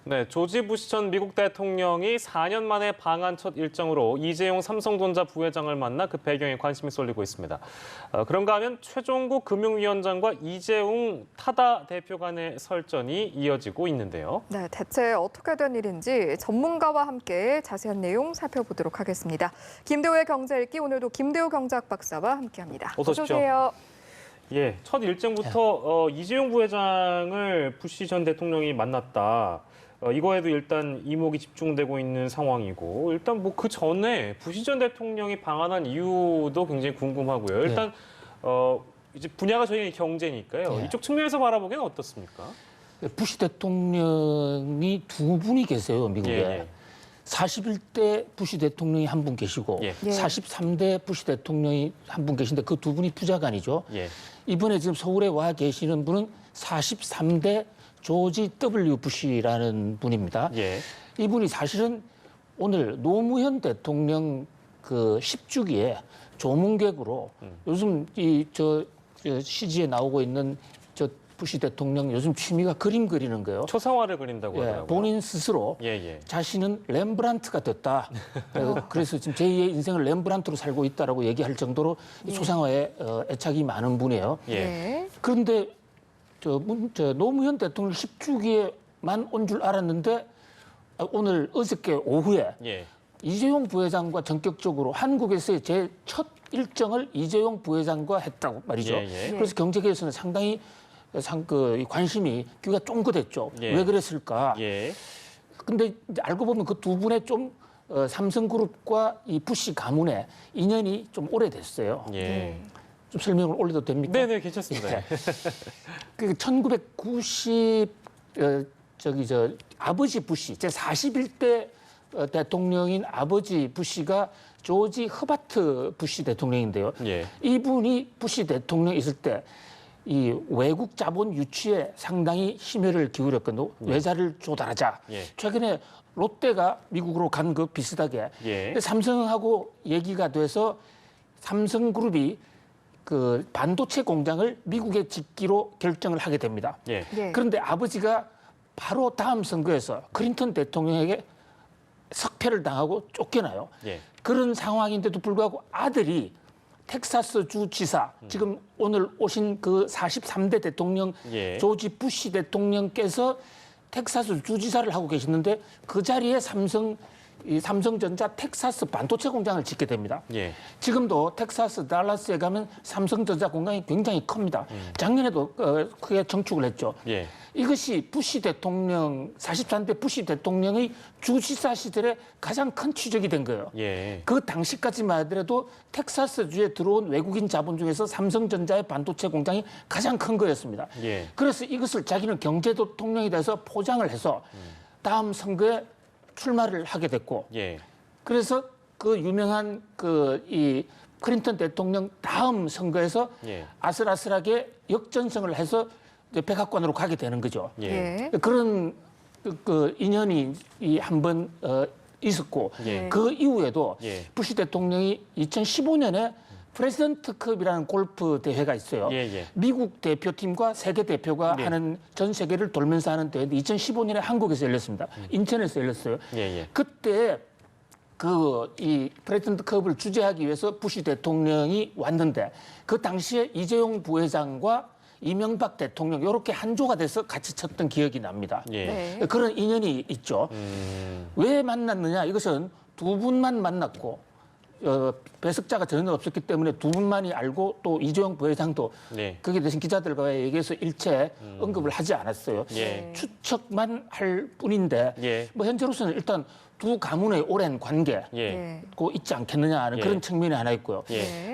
네, 조지 부시 전 미국 대통령이 4년 만에 방한 첫 일정으로 이재용 삼성전자 부회장을 만나 그 배경에 관심이 쏠리고 있습니다. 그런가 하면 최종국 금융위원장과 이재용 타다 대표 간의 설전이 이어지고 있는데요. 네, 대체 어떻게 된 일인지 전문가와 함께 자세한 내용 살펴보도록 하겠습니다. 김대호의 경제 읽기, 오늘도 김대호 경제학 박사와 함께합니다. 어서 오십시오. 오세요. 예, 첫 일정부터 이재용 부회장을 부시 전 대통령이 만났다. 이거에도 일단 이목이 집중되고 있는 상황이고, 일단 뭐 그 전에 부시 전 대통령이 방한한 이유도 굉장히 궁금하고요. 일단 이제 분야가 저희 경제니까요. 이쪽 측면에서 바라보기에는 어떻습니까? 부시 대통령이 두 분이 계세요, 미국에. 41대 부시 대통령이 한 분 계시고 43대 부시 대통령이 한 분 계신데 그 두 분이 부자간이죠. 이번에 지금 서울에 와 계시는 분은 43대 조지 W 부시라는 분입니다. 이분이 사실은 오늘 노무현 대통령 그 10주기에 조문객으로 요즘 저 CG에 나오고 있는 저 부시 대통령 요즘 취미가 그림 그리는 거예요. 초상화를 그린다고 하더라고요. 본인 스스로 자신은 렘브란트가 됐다. 그래서 지금 제2의 인생을 렘브란트로 살고 있다라고 얘기할 정도로 초상화에 애착이 많은 분이에요. 그런데 저 노무현 대통령 10주기에만 온 줄 알았는데 오늘 어저께 오후에 이재용 부회장과 전격적으로 한국에서의 제 첫 일정을 이재용 부회장과 했다고 말이죠. 그래서 경제계에서는 상당히 관심이 귀가 쫑긋했죠. 왜 그랬을까? 근데 이제 알고 보면 그 두 분의 좀 삼성그룹과 이 부시 가문의 인연이 좀 오래됐어요. 좀 설명을 올려도 됩니까? 네네, 괜찮습니다. 그 1990 아버지 부시 제 41대 대통령인 아버지 부시가 조지 허바트 부시 대통령인데요. 이분이 부시 대통령 있을 때 이 외국 자본 유치에 상당히 심혈을 기울였거든요. 외자를 조달하자. 최근에 롯데가 미국으로 간 그 비슷하게 삼성하고 얘기가 돼서 삼성그룹이 그 반도체 공장을 미국에 짓기로 결정을 하게 됩니다. 그런데 아버지가 바로 다음 선거에서 클린턴 대통령에게 석패를 당하고 쫓겨나요. 그런 상황인데도 불구하고 아들이 텍사스 주 지사, 지금 오늘 오신 그 43대 대통령 조지 부시 대통령께서 텍사스 주지사를 하고 계시는데 그 자리에 삼성전자 텍사스 반도체 공장을 짓게 됩니다. 지금도 텍사스 달라스에 가면 삼성전자 공장이 굉장히 큽니다. 작년에도 크게 정축을 했죠. 이것이 부시 대통령, 43대 부시 대통령의 주지사 시절에 가장 큰 취적이 된 거예요. 그 당시까지만 하더라도 텍사스주에 들어온 외국인 자본 중에서 삼성전자의 반도체 공장이 가장 큰 거였습니다. 그래서 이것을 자기는 경제대통령이 돼서 포장을 해서 다음 선거에 출마를 하게 됐고, 그래서 그 유명한 이 클린턴 대통령 다음 선거에서 아슬아슬하게 역전승을 해서 백악관으로 가게 되는 거죠. 그런 그 인연이 한 번 있었고, 그 이후에도 부시 대통령이 2015년에 프레지던트컵이라는 골프 대회가 있어요. 미국 대표팀과 세계 대표가 하는 전 세계를 돌면서 하는 대회인데 2015년에 한국에서 열렸습니다. 인천에서 열렸어요. 그때 이 프레지던트컵을 주재하기 위해서 부시 대통령이 왔는데 그 당시에 이재용 부회장과 이명박 대통령 이렇게 한조가 돼서 같이 쳤던 기억이 납니다. 그런 인연이 있죠. 왜 만났느냐? 이것은 두 분만 만났고 배석자가 전혀 없었기 때문에 두 분만이 알고 또 이재용 부회장도 거기에 대신 기자들과 얘기해서 일체 언급을 하지 않았어요. 추측만 할 뿐인데 뭐 현재로서는 일단 두 가문의 오랜 관계 고 있지 않겠느냐 하는 그런 측면이 하나 있고요.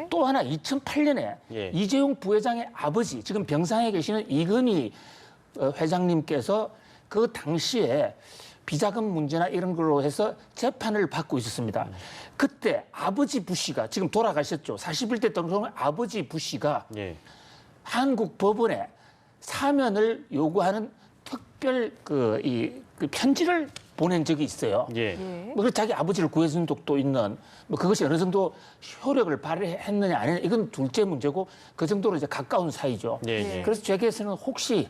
또 하나 2008년에 이재용 부회장의 아버지 지금 병상에 계시는 이건희 회장님께서 그 당시에 비자금 문제나 이런 걸로 해서 재판을 받고 있었습니다. 그때 아버지 부시가 지금 돌아가셨죠. 41대 대통령 아버지 부시가 한국 법원에 사면을 요구하는 특별 그 편지를 보낸 적이 있어요. 예. 예. 뭐 자기 아버지를 구해준 적도 있는 뭐 그것이 어느 정도 효력을 발휘했느냐 아니냐 이건 둘째 문제고 그 정도로 이제 가까운 사이죠. 예. 예. 그래서 제게서는 혹시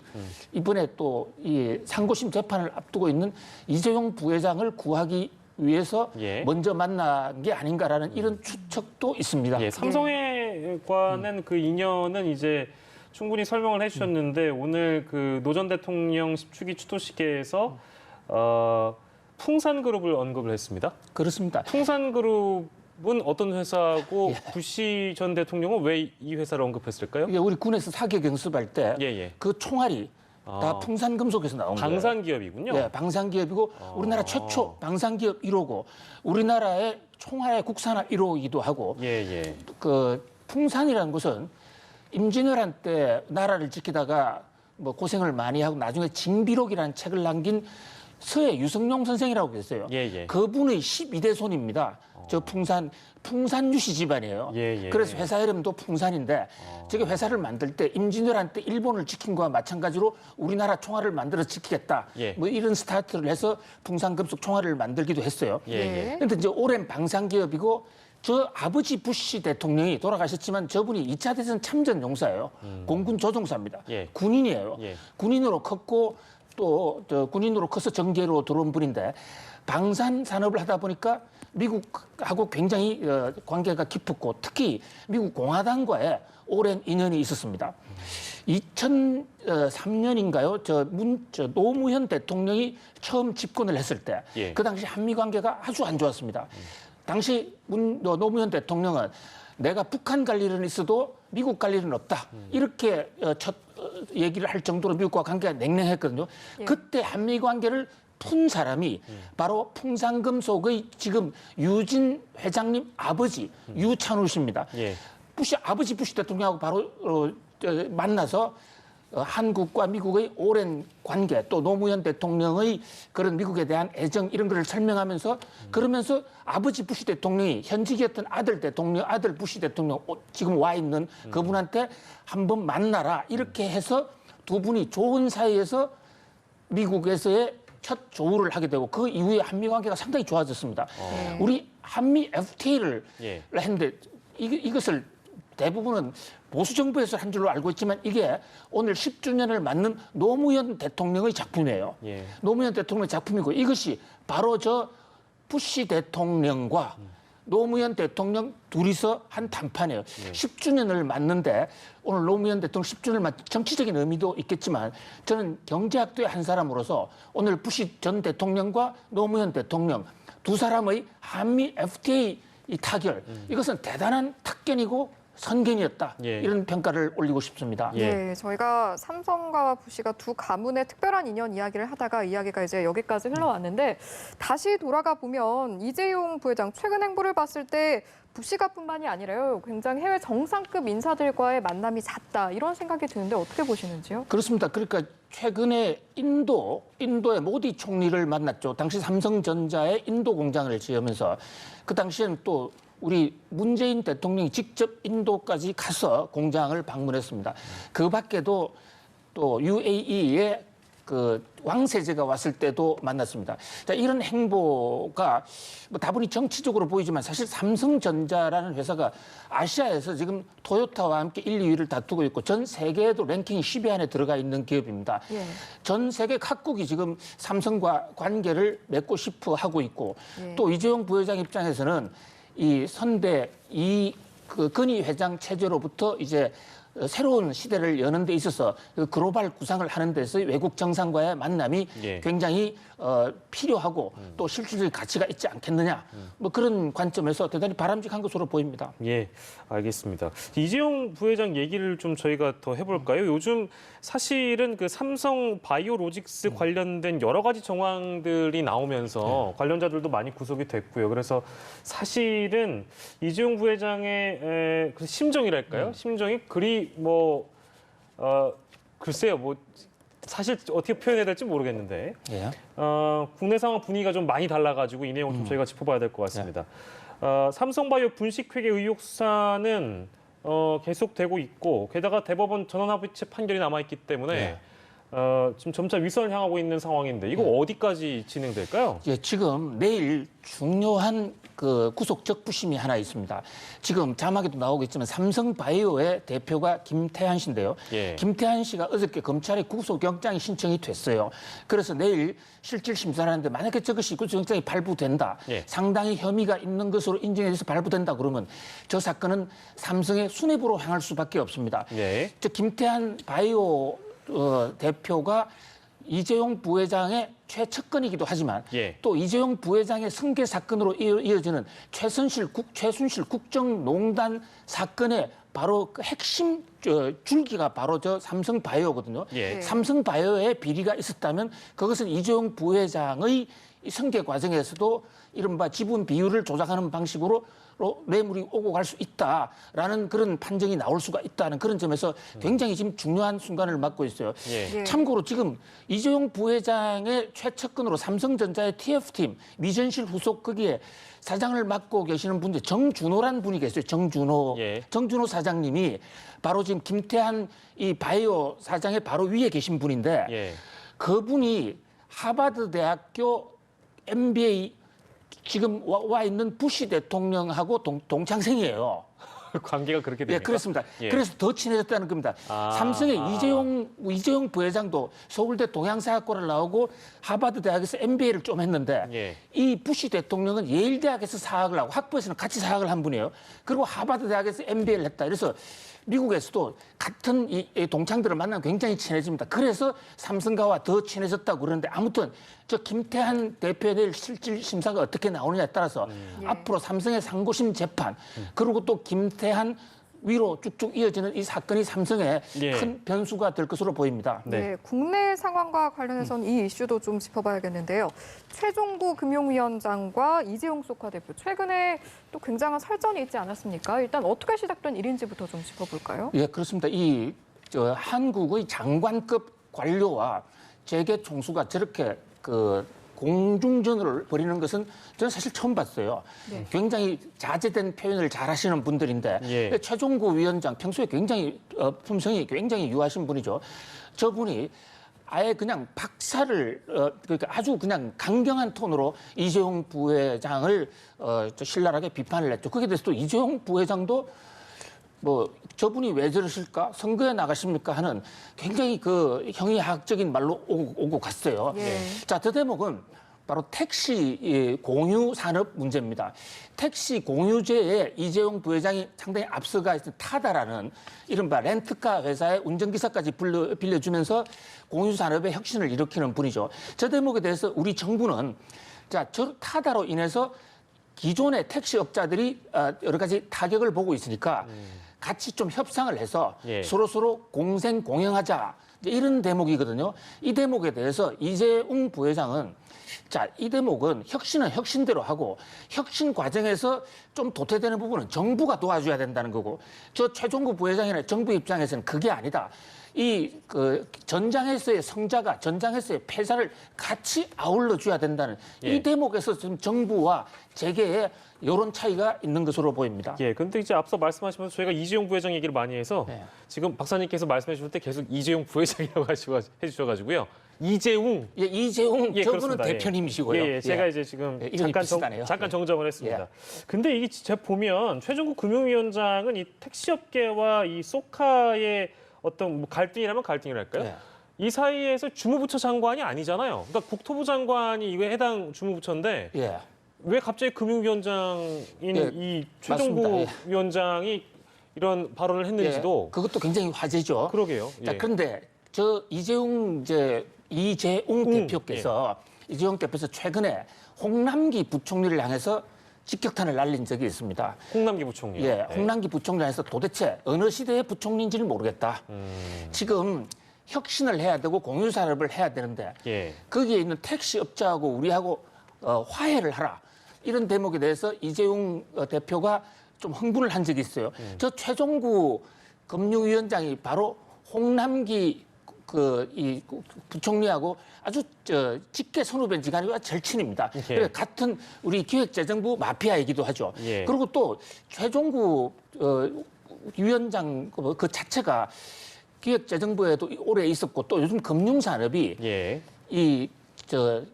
이번에 또 이 상고심 재판을 앞두고 있는 이재용 부회장을 구하기 위해서 예. 먼저 만난 게 아닌가라는 이런 추측도 있습니다. 예, 삼성과는 그 인연은 이제 충분히 설명을 해주셨는데 오늘 그 노 전 대통령 10주기 추도식에서 풍산그룹을 언급을 했습니다. 그렇습니다. 풍산그룹은 어떤 회사고 부시 전 대통령은 왜 이 회사를 언급했을까요? 이게 우리 군에서 사격 연습할 때 그 예. 총알이 다 풍산금속에서 나온 거예요. 방산기업이군요. 네, 방산기업이고 우리나라 최초 방산기업 1호고 우리나라의 총알의 국산화 1호이기도 하고 예. 그 풍산이라는 것은 임진왜란 때 나라를 지키다가 뭐 고생을 많이 하고 나중에 징비록이라는 책을 남긴 서해 유성룡 선생이라고 계세요. 예. 그분의 12대 손입니다. 저 풍산유씨 집안이에요. 예. 그래서 회사 이름도 풍산인데 저게 회사를 만들 때 임진왜란 때 일본을 지킨 거와 마찬가지로 우리나라 총알을 만들어 지키겠다. 예. 뭐 이런 스타트를 해서 풍산금속 총알을 만들기도 했어요. 예. 그런데 이제 오랜 방산기업이고 저 아버지 부시 대통령이 돌아가셨지만 저분이 2차 대전 참전 용사예요. 공군 조종사입니다. 예. 군인이에요. 예. 군인으로 컸고 또 군인으로 커서 정계로 들어온 분인데 방산 산업을 하다 보니까 미국하고 굉장히 관계가 깊었고 특히 미국 공화당과의 오랜 인연이 있었습니다. 2003년인가요? 저 노무현 대통령이 처음 집권을 했을 때 그 당시 한미 관계가 아주 안 좋았습니다. 당시 노무현 대통령은 내가 북한 갈 일은 있어도 미국 갈 일은 없다. 이렇게 첫 얘기를 할 정도로 미국과 관계가 냉랭했거든요. 그때 한미 관계를 푼 사람이 바로 풍산금속의 지금 유진 회장님 아버지 유찬우 씨입니다. 아버지 부시 대통령하고 바로 만나서 한국과 미국의 오랜 관계 또 노무현 대통령의 그런 미국에 대한 애정 이런 것을 설명하면서 그러면서 아버지 부시 대통령이 현직이었던 아들 부시 대통령 지금 와 있는 그분한테 한번 만나라 이렇게 해서 두 분이 좋은 사이에서 미국에서의 첫 조우를 하게 되고 그 이후에 한미 관계가 상당히 좋아졌습니다. 우리 한미 FTA를 했는데 이것을 대부분은 보수 정부에서 한 줄로 알고 있지만 이게 오늘 10주년을 맞는 노무현 대통령의 작품이에요. 노무현 대통령의 작품이고 이것이 바로 저 부시 대통령과 노무현 대통령 둘이서 한談판이에요. 10주년을 맞는데 오늘 노무현 대통령 10주년을 맞 정치적인 의미도 있겠지만 저는 경제학도의 한 사람으로서 오늘 부시 전 대통령과 노무현 대통령 두 사람의 한미 FTA 이 타결 이것은 대단한 탁견이고 선견이었다. 이런 평가를 올리고 싶습니다. 네, 저희가 삼성과 부시가 두 가문의 특별한 인연 이야기를 하다가 이야기가 이제 여기까지 흘러왔는데 다시 돌아가 보면 이재용 부회장 최근 행보를 봤을 때 부시가뿐만이 아니라요. 굉장히 해외 정상급 인사들과의 만남이 잦다. 이런 생각이 드는데 어떻게 보시는지요? 그렇습니다. 그러니까 최근에 인도의 모디 총리를 만났죠. 당시 삼성전자의 인도 공장을 지으면서 그 당시에는 또 우리 문재인 대통령이 직접 인도까지 가서 공장을 방문했습니다. 그 밖에도 또 UAE의 그 왕세제가 왔을 때도 만났습니다. 자, 이런 행보가 뭐 다분히 정치적으로 보이지만 사실 삼성전자라는 회사가 아시아에서 지금 토요타와 함께 1, 2위를 다투고 있고 전 세계에도 랭킹 10위 안에 들어가 있는 기업입니다. 전 세계 각국이 지금 삼성과 관계를 맺고 싶어 하고 있고 또 이재용 부회장 입장에서는 이 선대 그 건희 회장 체제로부터 이제 새로운 시대를 여는 데 있어서 그 글로벌 구상을 하는 데서 외국 정상과의 만남이 굉장히 필요하고 또 실질적인 가치가 있지 않겠느냐 뭐 그런 관점에서 대단히 바람직한 것으로 보입니다. 예, 알겠습니다. 이재용 부회장 얘기를 좀 저희가 더 해볼까요? 요즘 사실은 그 삼성 바이오로직스 관련된 여러 가지 정황들이 나오면서 관련자들도 많이 구속이 됐고요. 그래서 사실은 이재용 부회장의 그 심정이랄까요? 심정이 그리 글쎄요, 사실 어떻게 표현해야 될지 모르겠는데 국내 상황 분위기가 좀 많이 달라가지고 이 내용 좀 저희가 짚어봐야 될 것 같습니다. 삼성바이오 분식회계 의혹 수사는 계속되고 있고 게다가 대법원 전원합의체 판결이 남아있기 때문에 지금 점차 윗선을 향하고 있는 상황인데 이거 어디까지 진행될까요? 예, 지금 내일 중요한 그 구속 적부심이 하나 있습니다. 지금 자막에도 나오겠지만 삼성바이오의 대표가 김태한 씨인데요. 예. 김태한 씨가 어저께 검찰에 구속영장이 신청이 됐어요. 그래서 내일 실질 심사를 하는데 만약에 저것이 구속영장이 발부된다. 예. 상당히 혐의가 있는 것으로 인정해서 발부된다 그러면 저 사건은 삼성의 수뇌부로 향할 수밖에 없습니다. 예. 저 김태한 바이오 대표가 이재용 부회장의 최측근이기도 하지만 예. 또 이재용 부회장의 승계 사건으로 이어지는 최순실 국정농단 사건의 바로 그 핵심 줄기가 바로 저 삼성바이오거든요. 예. 삼성바이오에 비리가 있었다면 그것은 이재용 부회장의 이 승계 과정에서도 이른바 지분 비율을 조작하는 방식으로 뇌물이 오고 갈 수 있다라는 그런 판정이 나올 수가 있다는 그런 점에서 굉장히 지금 중요한 순간을 맞고 있어요. 예. 참고로 지금 이재용 부회장의 최측근으로 삼성전자의 TF팀 미전실 후속 거기에 사장을 맡고 계시는 분들 정준호라는 분이 계세요. 정준호. 예. 정준호 사장님이 바로 지금 김태한 이 바이오 사장의 바로 위에 계신 분인데 예. 그분이 하버드 대학교 MBA 지금 와 있는 부시 대통령하고 동창생이에요. 관계가 그렇게 됩니까? 예, 그렇습니다. 예. 그래서 더 친해졌다는 겁니다. 삼성의 이재용 부회장도 서울대 동양사학과를 나오고 하버드 대학에서 MBA를 좀 했는데 예. 이 부시 대통령은 예일 대학에서 사학을 하고 학부에서는 같이 사학을 한 분이에요. 그리고 하버드 대학에서 MBA를 했다. 그래서 미국에서도 같은 이 동창들을 만나면 굉장히 친해집니다. 그래서 삼성가와 더 친해졌다고 그러는데 아무튼 저 김태한 대표에 대한 실질 심사가 어떻게 나오느냐에 따라서 앞으로 삼성의 상고심 재판 그리고 또 김태한 위로 쭉쭉 이어지는 이 사건이 삼성에 예. 큰 변수가 될 것으로 보입니다. 네. 네, 국내 상황과 관련해서는 이 이슈도 좀 짚어봐야겠는데요. 최종구 금융위원장과 이재용 소카 대표 최근에 또 굉장한 설전이 있지 않았습니까? 일단 어떻게 시작된 일인지부터 좀 짚어볼까요? 예, 그렇습니다. 한국의 장관급 관료와 재계 총수가 저렇게 공중전을 벌이는 것은 저는 사실 처음 봤어요. 네. 굉장히 자제된 표현을 잘 하시는 분들인데 예. 최종구 위원장 평소에 굉장히 품성이 굉장히 유하신 분이죠. 저분이 아예 그냥 박살을 그러니까 아주 그냥 강경한 톤으로 이재용 부회장을 신랄하게 비판을 했죠. 거기에 대해서 또 이재용 부회장도 저분이 왜 저러실까? 선거에 나가십니까? 하는 굉장히 형이학적인 말로 오고 갔어요. 예. 자, 저 대목은 바로 택시 공유 산업 문제입니다. 택시 공유제에 이재용 부회장이 상당히 앞서가 있는 타다라는 이른바 렌트카 회사의 운전기사까지 빌려주면서 공유 산업의 혁신을 일으키는 분이죠. 저 대목에 대해서 우리 정부는 저 타다로 인해서 기존의 택시업자들이 여러 가지 타격을 보고 있으니까 같이 좀 협상을 해서 예. 서로 공생 공영하자 이런 대목이거든요. 이 대목에 대해서 이재용 부회장은 이 대목은 혁신은 혁신대로 하고 혁신 과정에서 좀 도태되는 부분은 정부가 도와줘야 된다는 거고 저 최종구 부회장이나 정부 입장에서는 그게 아니다. 전장에서의 성자가 전장에서의 폐사를 같이 아울러 줘야 된다는 예. 이 대목에서 지금 정부와 재계의 이런 차이가 있는 것으로 보입니다. 예, 근데 이제 앞서 말씀하시면서 저희가 이재용 부회장 얘기를 많이 해서 네. 지금 박사님께서 말씀해 주실 때 계속 이재용 부회장이라고 해주셔가지고요. 이재용. 예, 이재용 예, 저분은 그렇습니다. 대표님이시고요. 예, 제가 이제 지금 예, 이름이 비슷하네요. 잠깐 정정을 했습니다. 예. 근데 이게 제가 보면 최종구 금융위원장은 이 택시업계와 이 소카의 어떤 갈등이라면 갈등이랄까요? 예. 이 사이에서 주무부처 장관이 아니잖아요. 그러니까 국토부 장관이 이게 해당 주무부처인데 예. 왜 갑자기 금융위원장인 예, 이 최종구 맞습니다. 위원장이 이런 발언을 했는지도 예, 그것도 굉장히 화제죠. 그러게요. 자, 예. 그런데 이재용 대표께서 이재용 대표께서 최근에 홍남기 부총리를 향해서 직격탄을 날린 적이 있습니다. 홍남기 부총리. 예, 홍남기 부총리 향해서 도대체 어느 시대의 부총리인지를 모르겠다. 지금 혁신을 해야 되고 공유산업을 해야 되는데 예. 거기에 있는 택시업자하고 우리하고 화해를 하라. 이런 대목에 대해서 이재용 대표가 좀 흥분을 한 적이 있어요. 저 최종구 금융위원장이 바로 홍남기 이 부총리하고 아주 직계 선후배 지간이와 절친입니다. 예. 그래서 같은 우리 기획재정부 마피아이기도 하죠. 예. 그리고 또 최종구 위원장 그 자체가 기획재정부에도 오래 있었고 또 요즘 금융산업이 예.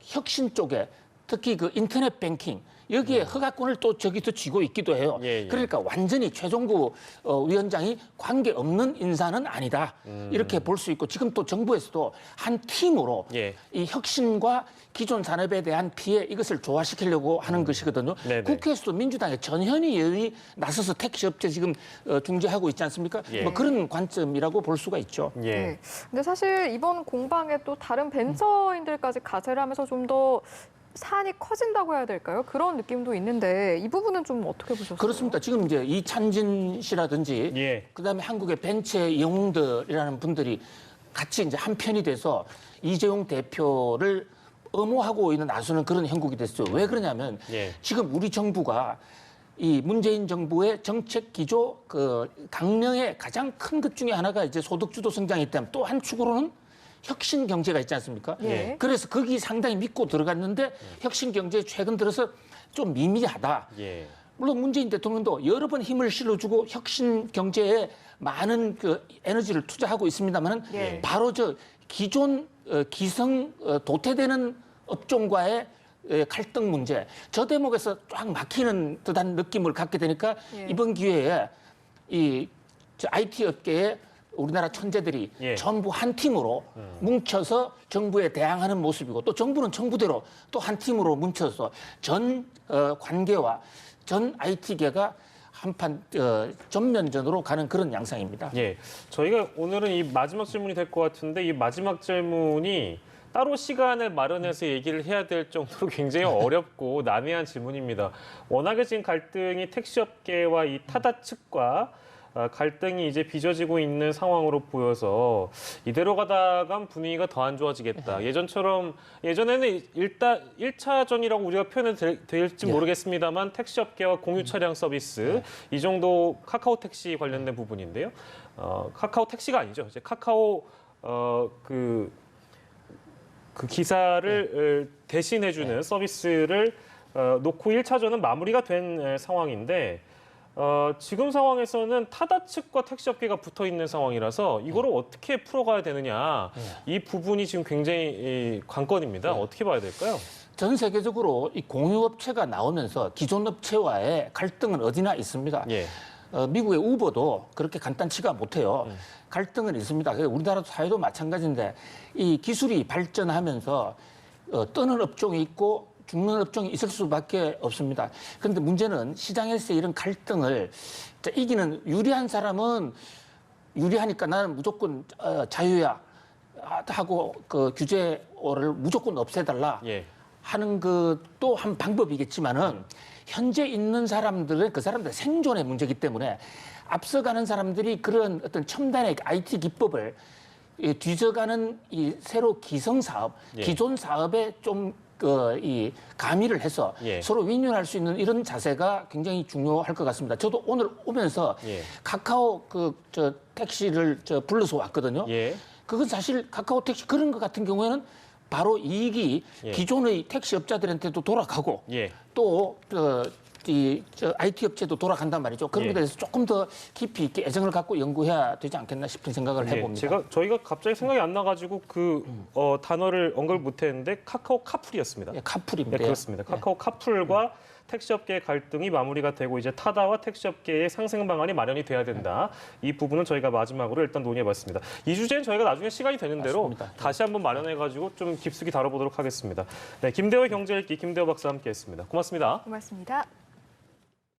혁신 쪽에 특히 그 인터넷 뱅킹 여기에 허가권을 또 저기서 쥐고 있기도 해요. 예. 그러니까 완전히 최종구 위원장이 관계없는 인사는 아니다. 이렇게 볼 수 있고 지금 또 정부에서도 한 팀으로 예. 이 혁신과 기존 산업에 대한 피해 이것을 조화시키려고 하는 것이거든요. 네네. 국회에서도 민주당의 전현희 의원이 나서서 택시업체 지금 중재하고 있지 않습니까? 예. 뭐 그런 관점이라고 볼 수가 있죠. 예. 네. 근데 사실 이번 공방에 또 다른 벤처인들까지 가세를 하면서 좀 더 사안이 커진다고 해야 될까요? 그런 느낌도 있는데 이 부분은 좀 어떻게 보셨어요? 그렇습니다. 지금 이제 이찬진 씨라든지 예. 그다음에 한국의 벤처 영웅들이라는 분들이 같이 이제 한 편이 돼서 이재용 대표를 엄호하고 있는 나서는 그런 형국이 됐어요. 왜 그러냐면 예. 지금 우리 정부가 이 문재인 정부의 정책 기조 그 강령의 가장 큰 것 중에 하나가 이제 소득 주도 성장이 있다면 또 한 축으로는 혁신 경제가 있지 않습니까? 예. 그래서 거기 상당히 믿고 들어갔는데 혁신 경제 최근 들어서 좀 미미하다. 예. 물론 문재인 대통령도 여러 번 힘을 실어주고 혁신 경제에 많은 그 에너지를 투자하고 있습니다만은 예. 바로 저 기존 기성 도태되는 업종과의 갈등 문제 저 대목에서 쫙 막히는 듯한 느낌을 갖게 되니까 예. 이번 기회에 이 IT 업계에 우리나라 천재들이 예. 전부 한 팀으로 뭉쳐서 정부에 대항하는 모습이고 또 정부는 정부대로 또 한 팀으로 뭉쳐서 전 관계와 전 IT계가 한판 전면전으로 가는 그런 양상입니다. 예. 저희가 오늘은 이 마지막 질문이 될 것 같은데 이 마지막 질문이 따로 시간을 마련해서 얘기를 해야 될 정도로 굉장히 어렵고 난해한 질문입니다. 워낙에 지금 갈등이 택시업계와 이 타다 측과 갈등이 이제 빚어지고 있는 상황으로 보여서 이대로 가다가 분위기가 더 안 좋아지겠다. 예전에는 일단 1차전이라고 우리가 표현해도 될지 모르겠습니다만 택시업계와 공유 차량 서비스 이 정도 카카오 택시 관련된 부분인데요. 카카오 택시가 아니죠. 이제 카카오 그 기사를 대신해주는 서비스를 놓고 1차전은 마무리가 된 상황인데 지금 상황에서는 타다 측과 택시업계가 붙어 있는 상황이라서 이거를 어떻게 풀어가야 되느냐 이 부분이 지금 굉장히 관건입니다. 어떻게 봐야 될까요? 전 세계적으로 이 공유업체가 나오면서 기존 업체와의 갈등은 어디나 있습니다. 예. 미국의 우버도 그렇게 간단치가 못해요. 갈등은 있습니다. 우리나라 사회도 마찬가지인데 이 기술이 발전하면서 뜨는 업종이 있고 죽는 업종이 있을 수밖에 없습니다. 그런데 문제는 시장에서 이런 갈등을 이기는 유리한 사람은 유리하니까 나는 무조건 자유야 하고 그 규제를 무조건 없애달라 예. 하는 것도 한 방법이겠지만은 현재 있는 사람들은 그 사람들 생존의 문제이기 때문에 앞서가는 사람들이 그런 어떤 첨단의 IT 기법을 뒤져가는 이 새로 기성 사업, 예. 기존 사업에 좀 이 가미를 해서 예. 서로 윈윈할 수 있는 이런 자세가 굉장히 중요할 것 같습니다. 저도 오늘 오면서 예. 카카오 택시를 불러서 왔거든요. 예. 그건 사실 카카오 택시 그런 것 같은 경우에는 바로 이익이 예. 기존의 택시업자들한테도 돌아가고 예. 또 IT 업체도 돌아간단 말이죠. 그런 예. 것에 대해서 조금 더 깊이 있게 애정을 갖고 연구해야 되지 않겠나 싶은 생각을 해봅니다. 저희가 갑자기 생각이 안 나가지고 그 단어를 언급을 못했는데 카카오 카풀이었습니다. 예, 카풀입니다. 네, 그렇습니다. 카카오 카풀과 택시업계의 갈등이 마무리가 되고 이제 타다와 택시업계의 상생 방안이 마련이 돼야 된다. 이 부분은 저희가 마지막으로 일단 논의해봤습니다. 이 주제는 저희가 나중에 시간이 되는 대로 맞습니다. 다시 한번 마련해가지고 좀 깊숙이 다뤄보도록 하겠습니다. 네, 김대호 경제읽기 김대호 박사와 함께했습니다. 고맙습니다. 고맙습니다.